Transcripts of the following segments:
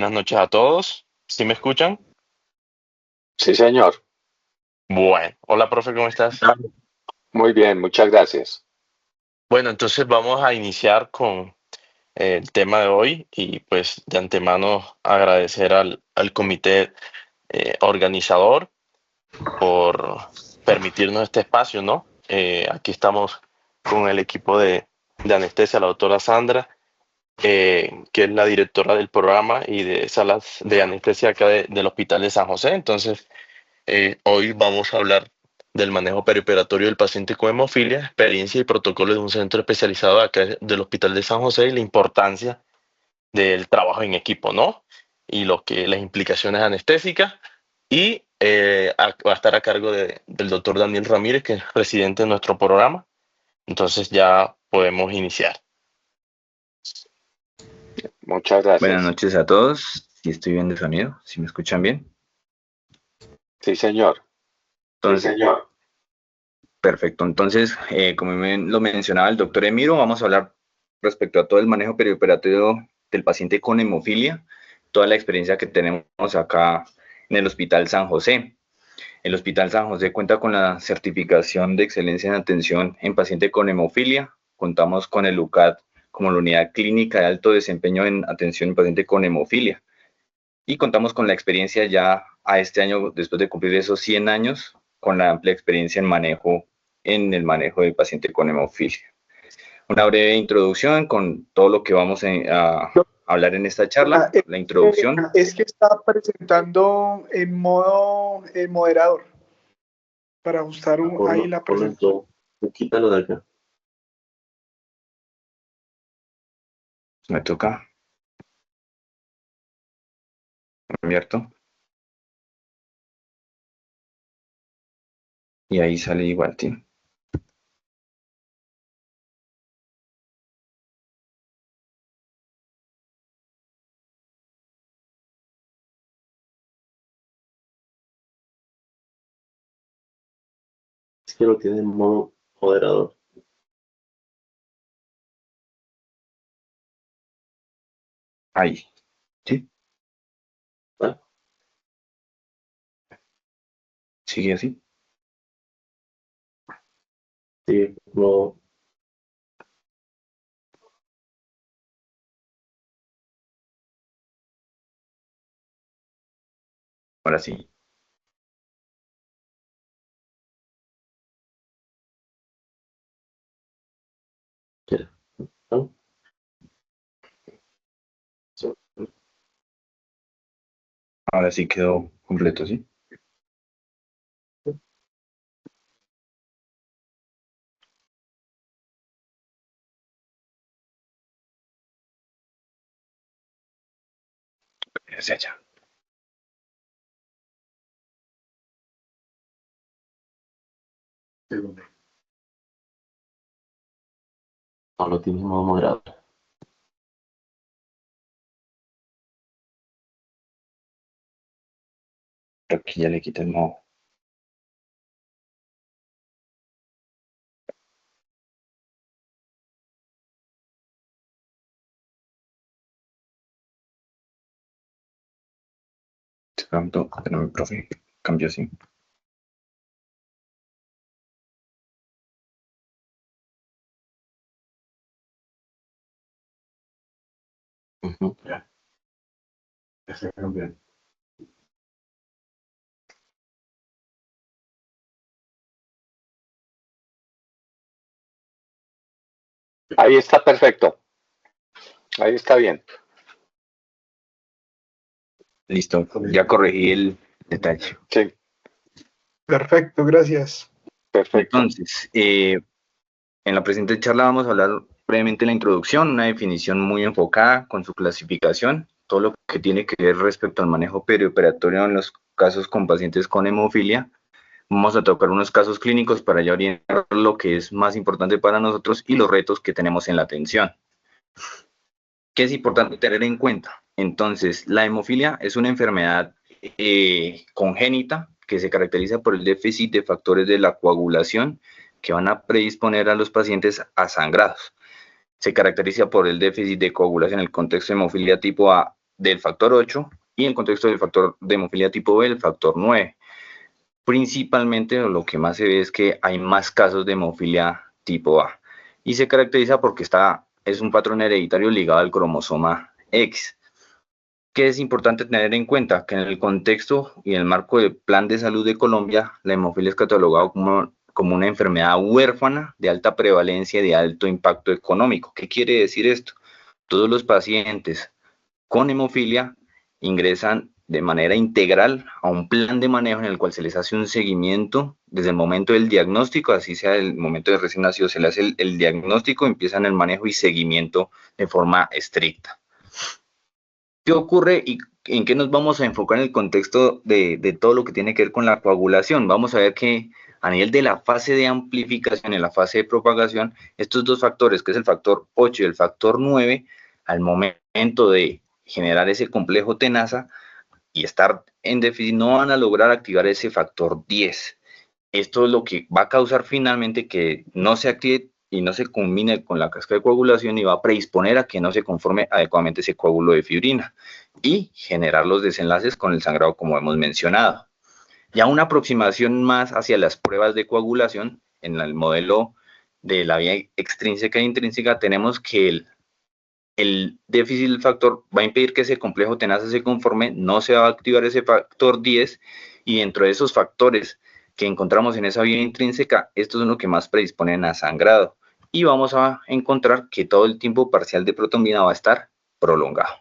Buenas noches a todos. ¿Sí me escuchan? Sí, señor. Bueno, hola profe, ¿cómo estás? Muy bien, muchas gracias. Bueno, entonces vamos a iniciar con el tema de hoy y pues de antemano agradecer al comité organizador por permitirnos este espacio, ¿no? Aquí estamos con el equipo de anestesia, la doctora Sandra, que es la directora del programa y de salas de anestesia acá del Hospital de San José. Entonces, hoy vamos a hablar del manejo perioperatorio del paciente con hemofilia, experiencia y protocolo de un centro especializado acá del Hospital de San José y la importancia del trabajo en equipo, ¿no? Y las implicaciones anestésicas. Y va a estar a cargo del doctor Daniel Ramírez, que es residente de nuestro programa. Entonces ya podemos iniciar. Muchas Buenas gracias. noches a todos. Si estoy bien de sonido, si me escuchan bien. Sí, señor. Entonces, perfecto. Entonces, como lo mencionaba el doctor Emiro, vamos a hablar respecto a todo el manejo perioperatorio del paciente con hemofilia, toda la experiencia que tenemos acá en el Hospital San José. El Hospital San José cuenta con la certificación de excelencia en atención en paciente con hemofilia. Contamos con el UCAD como la unidad clínica de alto desempeño en atención en paciente con hemofilia. Y contamos con la experiencia ya a este año, después de cumplir esos 100 años, con la amplia experiencia en el manejo del paciente con hemofilia. Una breve introducción con todo lo que vamos a hablar en esta charla. La introducción. Es que está presentando en modo moderador para ajustar ahí la presentación. Quítalo de acá. Me toca. ¿Cierto? Y ahí sale igual, tío. Es que lo tiene en modo moderador. Ahí. ¿Sí? ¿Vale? Sigue así. Sí, como Ahora sí. quiera, ¿no? Sí. Ahora sí quedó completo, ¿sí? Se echa. No lo tiene en modo moderador. Aquí ya le quité el modo. Pero mi profe cambió así. Ya. Ya se cambió. Ahí está perfecto. Ahí está bien. Listo. Ya corregí el detalle. Sí, Perfecto, gracias. perfecto. Entonces, en la presente charla vamos a hablar brevemente de la introducción, una definición muy enfocada con su clasificación, todo lo que tiene que ver respecto al manejo perioperatorio en los casos con pacientes con hemofilia. Vamos a tocar unos casos clínicos para ya orientar lo que es más importante para nosotros y los retos que tenemos en la atención. ¿Qué es importante tener en cuenta? Entonces, la hemofilia es una enfermedad congénita que se caracteriza por el déficit de factores de la coagulación que van a predisponer a los pacientes a sangrados. Se caracteriza por el déficit de coagulación en el contexto de hemofilia tipo A del factor 8 y en el contexto del factor de hemofilia tipo B, el factor 9. Principalmente lo que más se ve es que hay más casos de hemofilia tipo A y se caracteriza porque es un patrón hereditario ligado al cromosoma X. ¿Qué es importante tener en cuenta? Que en el contexto y en el marco del Plan de Salud de Colombia, la hemofilia es catalogada como una enfermedad huérfana de alta prevalencia y de alto impacto económico. ¿Qué quiere decir esto? Todos los pacientes con hemofilia ingresan de manera integral a un plan de manejo en el cual se les hace un seguimiento desde el momento del diagnóstico, así sea el momento de recién nacido, se le hace el diagnóstico, empiezan el manejo y seguimiento de forma estricta. ¿Qué ocurre y en qué nos vamos a enfocar en el contexto de todo lo que tiene que ver con la coagulación? Vamos a ver que a nivel de la fase de amplificación, en la fase de propagación, estos dos factores, que es el factor 8 y el factor 9, al momento de generar ese complejo tenaza y estar en déficit, no van a lograr activar ese factor 10. Esto es lo que va a causar finalmente que no se active y no se combine con la cascada de coagulación y va a predisponer a que no se conforme adecuadamente ese coágulo de fibrina y generar los desenlaces con el sangrado como hemos mencionado. Ya una aproximación más hacia las pruebas de coagulación, en el modelo de la vía extrínseca e intrínseca, tenemos que el déficit del factor va a impedir que ese complejo tenaza se conforme, no se va a activar ese factor 10 y dentro de esos factores que encontramos en esa vía intrínseca, estos son los que más predisponen a sangrado y vamos a encontrar que todo el tiempo parcial de protrombina va a estar prolongado.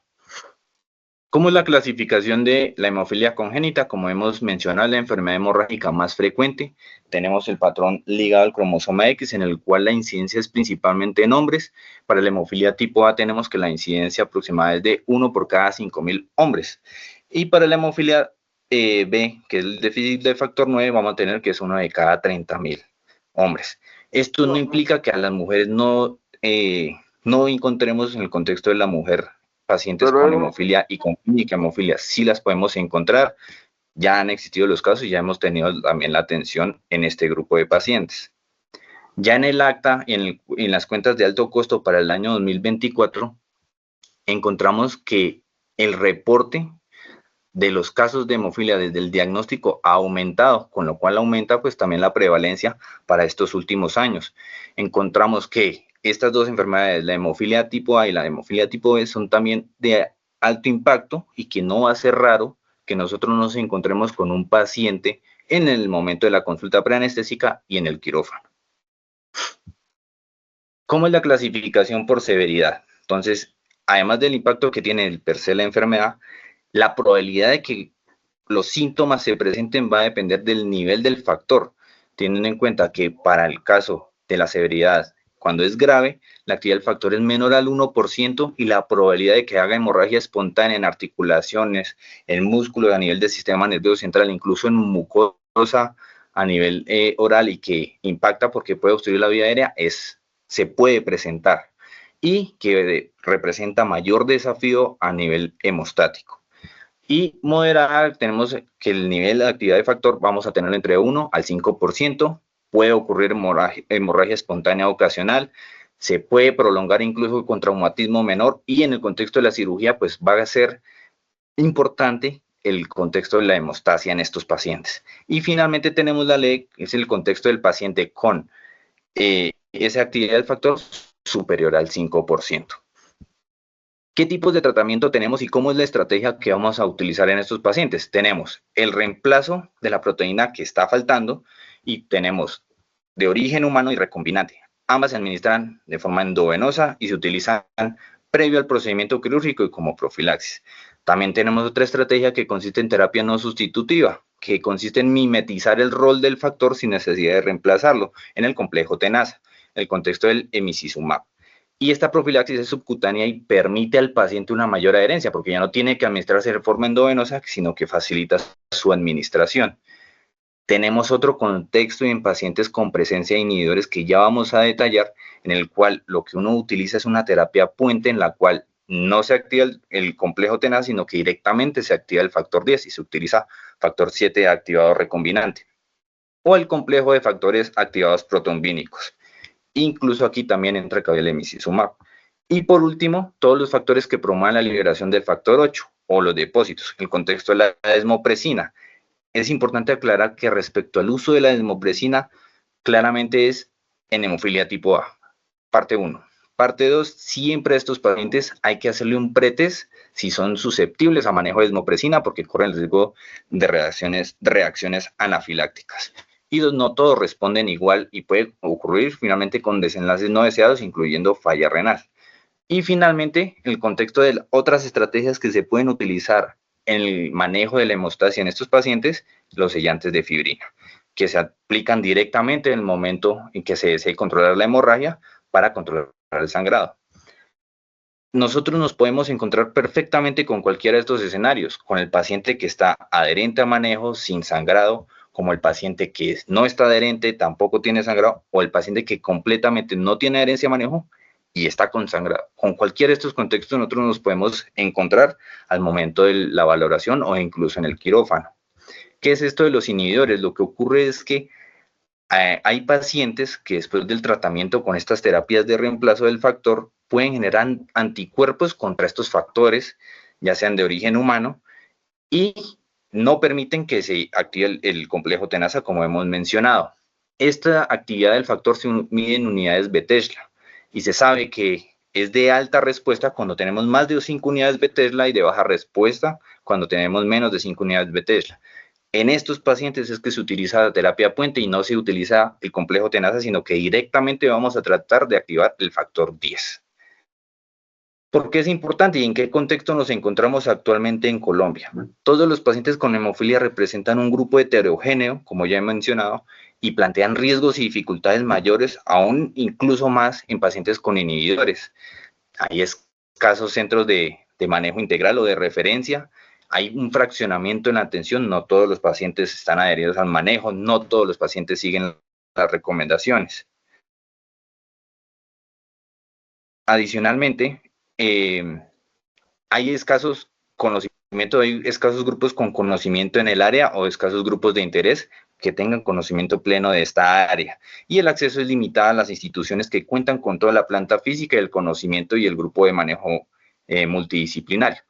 ¿Cómo es la clasificación de la hemofilia congénita? Como hemos mencionado, la enfermedad hemorrágica más frecuente, tenemos el patrón ligado al cromosoma X, en el cual la incidencia es principalmente en hombres. Para la hemofilia tipo A tenemos que la incidencia aproximada es de 1 por cada 5.000 hombres. Y para la hemofilia B, que es el déficit del factor 9, vamos a tener que es 1 de cada 30.000 hombres. Esto no implica que a las mujeres no encontremos en el contexto de la mujer pacientes con hemofilia y con clínica hemofilia, sí las podemos encontrar, ya han existido los casos y ya hemos tenido también la atención en este grupo de pacientes. Ya en el acta y en las cuentas de alto costo para el año 2024, encontramos que el reporte de los casos de hemofilia desde el diagnóstico ha aumentado, con lo cual aumenta pues también la prevalencia para estos últimos años. Encontramos que estas dos enfermedades, la hemofilia tipo A y la hemofilia tipo B, son también de alto impacto y que no va a ser raro que nosotros nos encontremos con un paciente en el momento de la consulta preanestésica y en el quirófano. ¿Cómo es la clasificación por severidad? Entonces, además del impacto que tiene el per se la enfermedad, la probabilidad de que los síntomas se presenten va a depender del nivel del factor, teniendo en cuenta que para el caso de la severidad, cuando es grave, la actividad del factor es menor al 1% y la probabilidad de que haga hemorragia espontánea en articulaciones, en músculos, a nivel del sistema nervioso central, incluso en mucosa a nivel oral y que impacta porque puede obstruir la vía aérea, se puede presentar y que representa mayor desafío a nivel hemostático. Y moderada, tenemos que el nivel de actividad de factor vamos a tener entre 1 al 5%, puede ocurrir hemorragia espontánea ocasional, se puede prolongar incluso con traumatismo menor y en el contexto de la cirugía pues va a ser importante el contexto de la hemostasia en estos pacientes. Y finalmente tenemos la ley, que es el contexto del paciente con esa actividad del factor superior al 5%. ¿Qué tipos de tratamiento tenemos y cómo es la estrategia que vamos a utilizar en estos pacientes? Tenemos el reemplazo de la proteína que está faltando y tenemos de origen humano y recombinante. Ambas se administran de forma endovenosa y se utilizan previo al procedimiento quirúrgico y como profilaxis. También tenemos otra estrategia que consiste en terapia no sustitutiva, que consiste en mimetizar el rol del factor sin necesidad de reemplazarlo en el complejo tenaza, en el contexto del emicizumab. Y esta profilaxis es subcutánea y permite al paciente una mayor adherencia, porque ya no tiene que administrarse de forma endovenosa, sino que facilita su administración. Tenemos otro contexto en pacientes con presencia de inhibidores que ya vamos a detallar, en el cual lo que uno utiliza es una terapia puente en la cual no se activa el complejo tenaz, sino que directamente se activa el factor 10 y se utiliza factor 7 activador recombinante, o el complejo de factores activados protrombínicos. Incluso aquí también entra el emicizumab. Y por último, todos los factores que promuevan la liberación del factor 8, o los depósitos. El contexto de la desmopresina. Es importante aclarar que respecto al uso de la desmopresina, claramente es en hemofilia tipo A. Parte 1. Parte 2, siempre a estos pacientes hay que hacerle un pretest si son susceptibles a manejo de desmopresina porque corren el riesgo de reacciones anafilácticas. Y no todos responden igual y puede ocurrir finalmente con desenlaces no deseados, incluyendo falla renal. Y finalmente, el contexto de otras estrategias que se pueden utilizar en el manejo de la hemostasia en estos pacientes, los sellantes de fibrina, que se aplican directamente en el momento en que se desee controlar la hemorragia para controlar el sangrado. Nosotros nos podemos encontrar perfectamente con cualquiera de estos escenarios, con el paciente que está adherente a manejo sin sangrado, como el paciente que no está adherente, tampoco tiene sangrado, o el paciente que completamente no tiene adherencia a manejo y está con sangrado. Con cualquiera de estos contextos nosotros nos podemos encontrar al momento de la valoración o incluso en el quirófano. ¿Qué es esto de los inhibidores? Lo que ocurre es que hay pacientes que después del tratamiento con estas terapias de reemplazo del factor pueden generar anticuerpos contra estos factores, ya sean de origen humano, y no permiten que se active el complejo tenaza, como hemos mencionado. Esta actividad del factor se mide en unidades Bethesda y se sabe que es de alta respuesta cuando tenemos más de 5 unidades Bethesda y de baja respuesta cuando tenemos menos de 5 unidades Bethesda. En estos pacientes es que se utiliza la terapia puente y no se utiliza el complejo tenaza, sino que directamente vamos a tratar de activar el factor 10. ¿Por qué es importante y en qué contexto nos encontramos actualmente en Colombia? Todos los pacientes con hemofilia representan un grupo heterogéneo, como ya he mencionado, y plantean riesgos y dificultades mayores, aún incluso más en pacientes con inhibidores. Hay escasos centros de manejo integral o de referencia. Hay un fraccionamiento en la atención, no todos los pacientes están adheridos al manejo, no todos los pacientes siguen las recomendaciones. Adicionalmente, hay escasos conocimientos, hay escasos grupos con conocimiento en el área o escasos grupos de interés que tengan conocimiento pleno de esta área. Y el acceso es limitado a las instituciones que cuentan con toda la planta física, el conocimiento y el grupo de manejo multidisciplinario.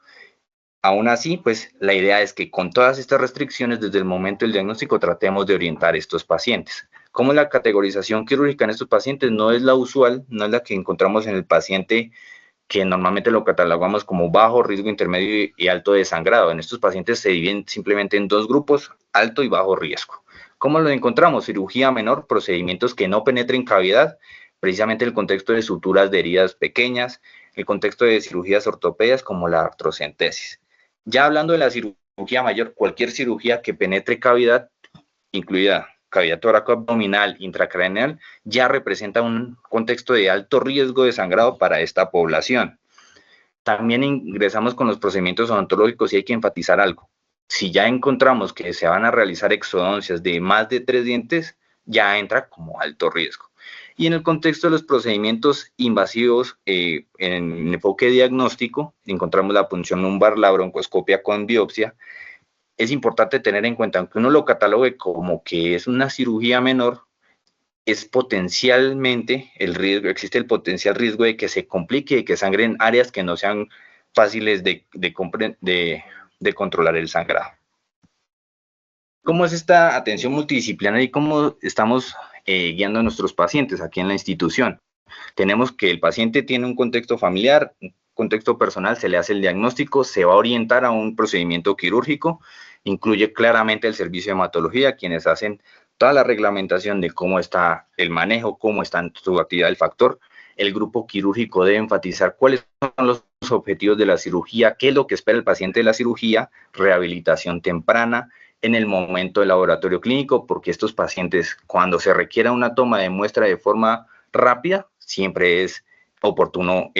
Aún así, pues la idea es que con todas estas restricciones, desde el momento del diagnóstico, tratemos de orientar a estos pacientes. Como la categorización quirúrgica en estos pacientes no es la usual, no es la que encontramos en el paciente que normalmente lo catalogamos como bajo riesgo, intermedio y alto de sangrado. En estos pacientes se dividen simplemente en dos grupos, alto y bajo riesgo. ¿Cómo lo encontramos? Cirugía menor, procedimientos que no penetren cavidad, precisamente el contexto de suturas de heridas pequeñas, el contexto de cirugías ortopédicas como la artrocentesis. Ya hablando de la cirugía mayor, cualquier cirugía que penetre cavidad, incluida cavidad torácico-abdominal, intracraneal, ya representa un contexto de alto riesgo de sangrado para esta población. También ingresamos con los procedimientos odontológicos y hay que enfatizar algo. Si ya encontramos que se van a realizar exodoncias de más de 3 dientes, ya entra como alto riesgo. Y en el contexto de los procedimientos invasivos, en enfoque diagnóstico, encontramos la punción lumbar, la broncoscopia con biopsia. Es importante tener en cuenta, aunque uno lo catalogue como que es una cirugía menor, es potencialmente el riesgo, existe el potencial riesgo de que se complique y que sangre en áreas que no sean fáciles de controlar el sangrado. ¿Cómo es esta atención multidisciplinaria y cómo estamos guiando a nuestros pacientes aquí en la institución? Tenemos que el paciente tiene un contexto familiar, un contexto personal, se le hace el diagnóstico, se va a orientar a un procedimiento quirúrgico, incluye claramente el servicio de hematología, quienes hacen toda la reglamentación de cómo está el manejo, cómo está su actividad del factor. El grupo quirúrgico debe enfatizar cuáles son los objetivos de la cirugía, qué es lo que espera el paciente de la cirugía, rehabilitación temprana, en el momento del laboratorio clínico, porque estos pacientes, cuando se requiera una toma de muestra de forma rápida, siempre es oportuno,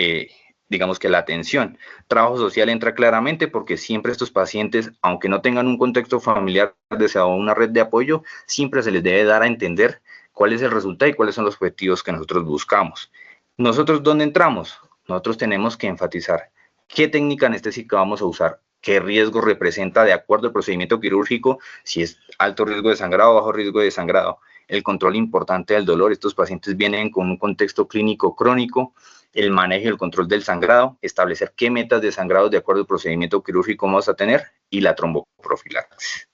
digamos que la atención. Trabajo social entra claramente porque siempre estos pacientes, aunque no tengan un contexto familiar deseado o una red de apoyo, siempre se les debe dar a entender cuál es el resultado y cuáles son los objetivos que nosotros buscamos. ¿Nosotros dónde entramos? Nosotros tenemos que enfatizar qué técnica anestésica vamos a usar, qué riesgo representa de acuerdo al procedimiento quirúrgico, si es alto riesgo de sangrado o bajo riesgo de sangrado, el control importante del dolor. Estos pacientes vienen con un contexto clínico crónico, el manejo y el control del sangrado, establecer qué metas de sangrado de acuerdo al procedimiento quirúrgico vamos a tener y la tromboprofilaxis.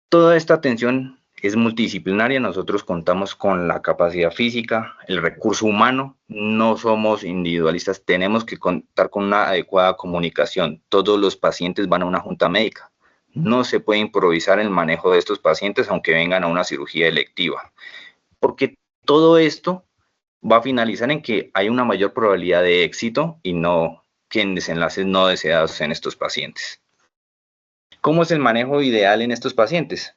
Toda esta atención es multidisciplinaria, nosotros contamos con la capacidad física, el recurso humano, no somos individualistas, tenemos que contar con una adecuada comunicación. Todos los pacientes van a una junta médica, no se puede improvisar el manejo de estos pacientes aunque vengan a una cirugía electiva, porque todo esto va a finalizar en que hay una mayor probabilidad de éxito y no que en desenlaces no deseados en estos pacientes. ¿Cómo es el manejo ideal en estos pacientes?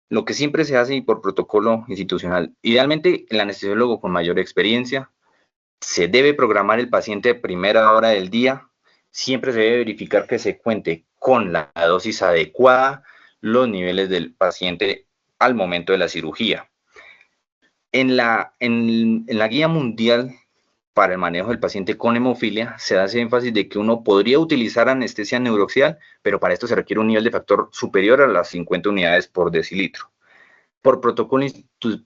Lo que siempre se hace por protocolo institucional. Idealmente, el anestesiólogo con mayor experiencia se debe programar el paciente a primera hora del día. Siempre se debe verificar que se cuente con la dosis adecuada, los niveles del paciente al momento de la cirugía. En la guía mundial para el manejo del paciente con hemofilia se hace énfasis de que uno podría utilizar anestesia neuroaxial, pero para esto se requiere un nivel de factor superior a las 50 unidades por decilitro. Por protocolo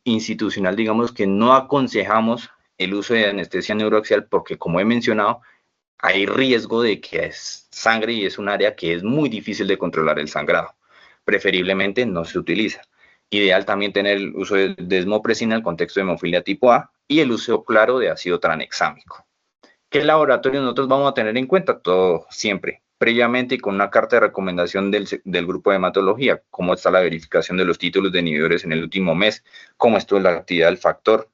institucional, digamos que no aconsejamos el uso de anestesia neuroaxial porque, como he mencionado, hay riesgo de que es sangre y es un área que es muy difícil de controlar el sangrado. Preferiblemente no se utiliza. Ideal también tener el uso de desmopresina en el contexto de hemofilia tipo A y el uso claro de ácido tranexámico. ¿Qué laboratorio nosotros vamos a tener en cuenta? Todo siempre, previamente y con una carta de recomendación del grupo de hematología, cómo está la verificación de los títulos de inhibidores en el último mes, cómo estuvo la actividad del factor,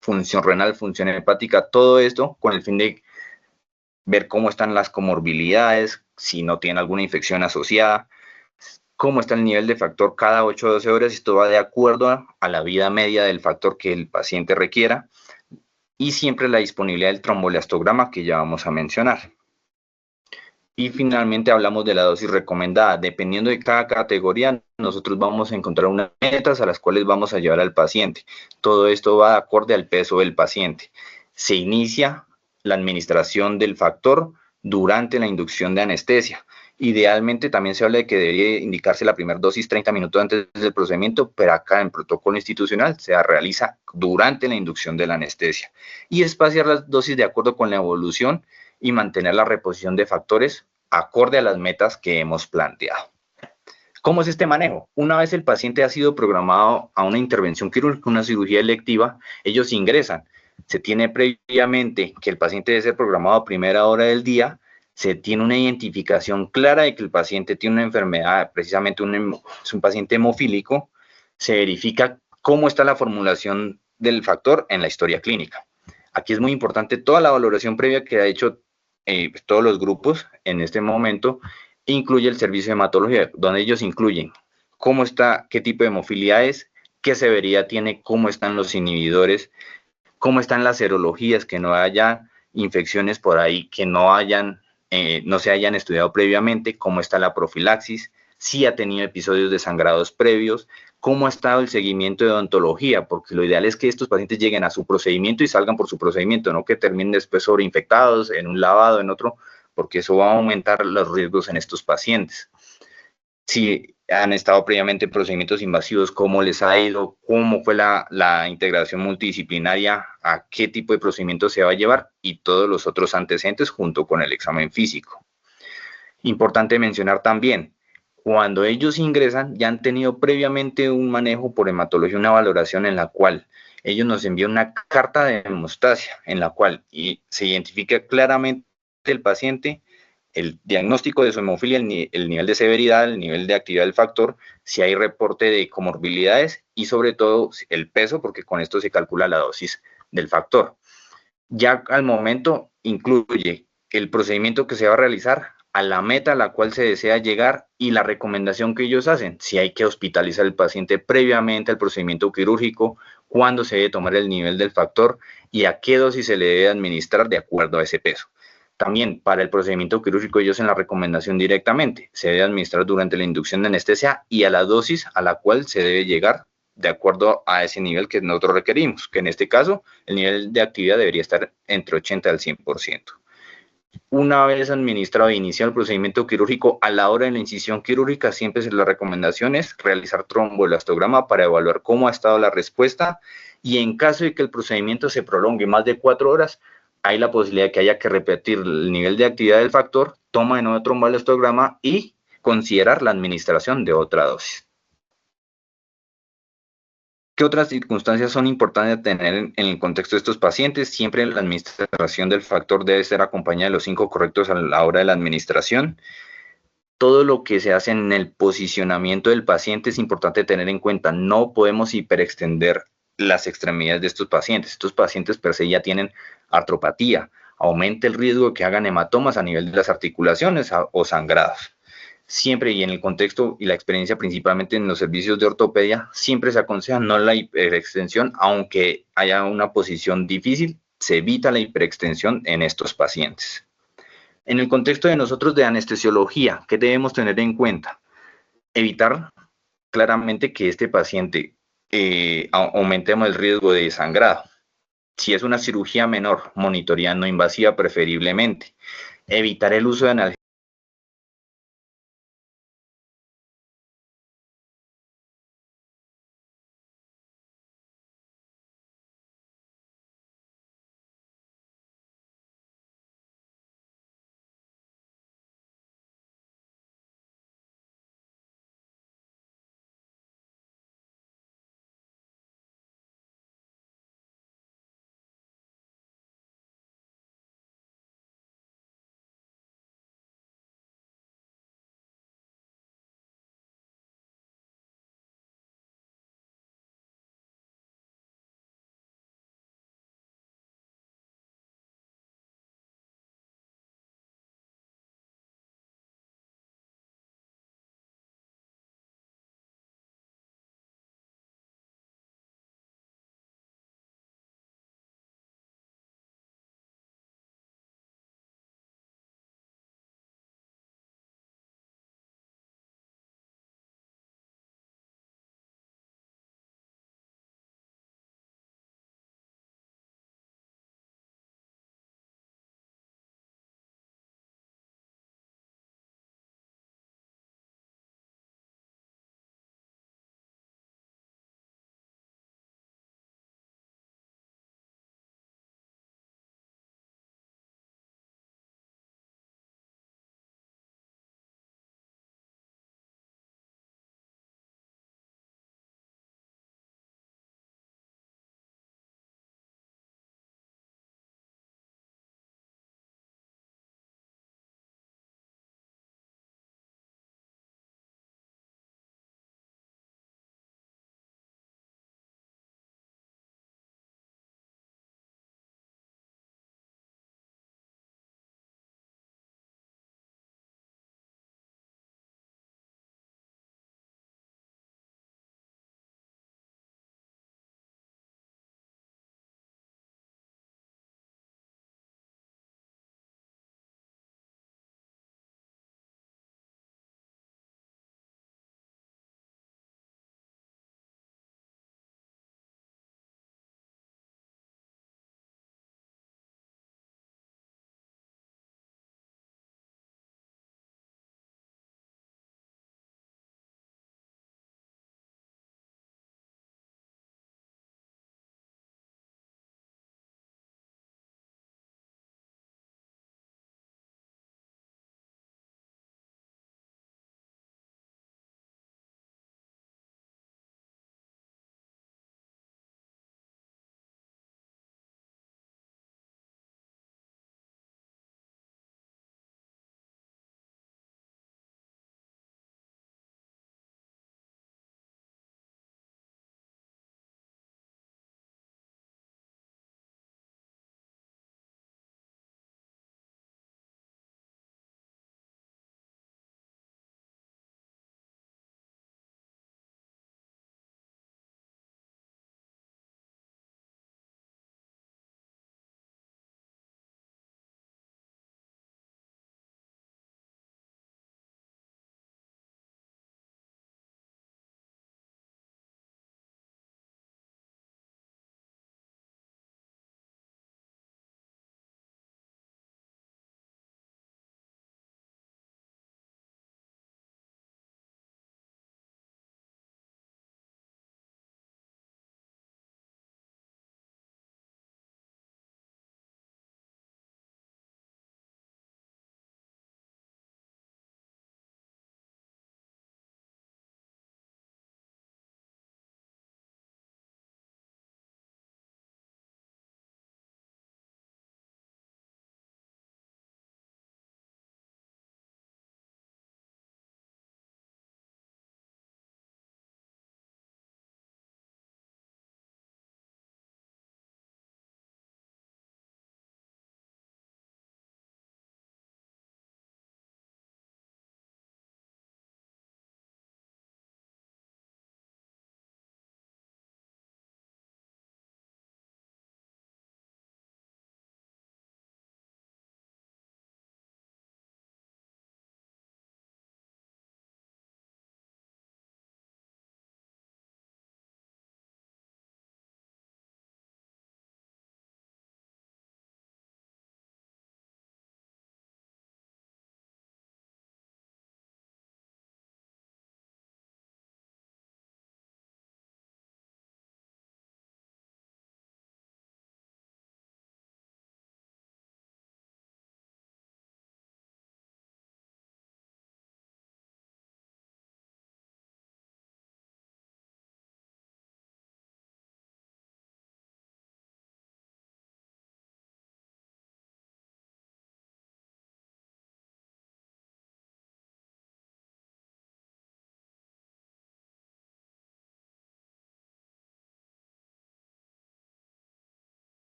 función renal, función hepática, todo esto con el fin de ver cómo están las comorbilidades, si no tiene alguna infección asociada, cómo está el nivel de factor cada 8 o 12 horas, esto va de acuerdo a la vida media del factor que el paciente requiera, y siempre la disponibilidad del tromboelastograma que ya vamos a mencionar. Y finalmente hablamos de la dosis recomendada. Dependiendo de cada categoría, nosotros vamos a encontrar unas metas a las cuales vamos a llevar al paciente. Todo esto va de acorde al peso del paciente. Se inicia la administración del factor durante la inducción de anestesia. Idealmente también se habla de que debería indicarse la primera dosis 30 minutos antes del procedimiento, pero acá en protocolo institucional se realiza durante la inducción de la anestesia. Y espaciar las dosis de acuerdo con la evolución y mantener la reposición de factores acorde a las metas que hemos planteado. ¿Cómo es este manejo? Una vez el paciente ha sido programado a una intervención quirúrgica, una cirugía electiva, ellos ingresan. Se tiene previamente que el paciente debe ser programado a primera hora del día, se tiene una identificación clara de que el paciente tiene una enfermedad, precisamente es un paciente hemofílico, se verifica cómo está la formulación del factor en la historia clínica. Aquí es muy importante toda la valoración previa que ha hecho todos los grupos en este momento, incluye el servicio de hematología, donde ellos incluyen cómo está, qué tipo de hemofilia es, qué severidad tiene, cómo están los inhibidores, cómo están las serologías, que no haya infecciones por ahí, que no se hayan estudiado previamente, cómo está la profilaxis, si ha tenido episodios de sangrados previos, cómo ha estado el seguimiento de odontología, porque lo ideal es que estos pacientes lleguen a su procedimiento y salgan por su procedimiento, no que terminen después sobreinfectados en un lavado, en otro, porque eso va a aumentar los riesgos en estos pacientes. Si han estado previamente en procedimientos invasivos, cómo les ha ido, cómo fue la integración multidisciplinaria, a qué tipo de procedimiento se va a llevar y todos los otros antecedentes junto con el examen físico. Importante mencionar también, cuando ellos ingresan ya han tenido previamente un manejo por hematología, una valoración en la cual ellos nos envían una carta de hemostasia en la cual se identifica claramente el paciente, el diagnóstico de su hemofilia, el nivel de severidad, el nivel de actividad del factor, si hay reporte de comorbilidades y sobre todo el peso, porque con esto se calcula la dosis del factor. Ya al momento incluye el procedimiento que se va a realizar, a la meta a la cual se desea llegar y la recomendación que ellos hacen, si hay que hospitalizar al paciente previamente al procedimiento quirúrgico, cuándo se debe tomar el nivel del factor y a qué dosis se le debe administrar de acuerdo a ese peso. También para el procedimiento quirúrgico ellos en la recomendación directamente, se debe administrar durante la inducción de anestesia y a la dosis a la cual se debe llegar de acuerdo a ese nivel que nosotros requerimos, que en este caso el nivel de actividad debería estar entre 80 al 100%. Una vez administrado e iniciado el procedimiento quirúrgico, a la hora de la incisión quirúrgica, siempre la recomendación es realizar tromboelastograma para evaluar cómo ha estado la respuesta, y en caso de que el procedimiento se prolongue más de 4 horas, hay la posibilidad de que haya que repetir el nivel de actividad del factor, toma de nuevo tromboelastograma y considerar la administración de otra dosis. ¿Qué otras circunstancias son importantes tener en el contexto de estos pacientes? Siempre la administración del factor debe ser acompañada de los 5 correctos a la hora de la administración. Todo lo que se hace en el posicionamiento del paciente es importante tener en cuenta. No podemos hiperextender las extremidades de estos pacientes. Estos pacientes per se ya tienen artropatía. Aumenta el riesgo de que hagan hematomas a nivel de las articulaciones o sangrados. Siempre, y en el contexto y la experiencia principalmente en los servicios de ortopedia, siempre se aconseja no la hiperextensión, aunque haya una posición difícil, se evita la hiperextensión en estos pacientes. En el contexto de nosotros de anestesiología, ¿qué debemos tener en cuenta? Evitar claramente que este paciente aumentemos el riesgo de sangrado. Si es una cirugía menor, monitoreando invasiva preferiblemente. Evitar el uso de analgésicos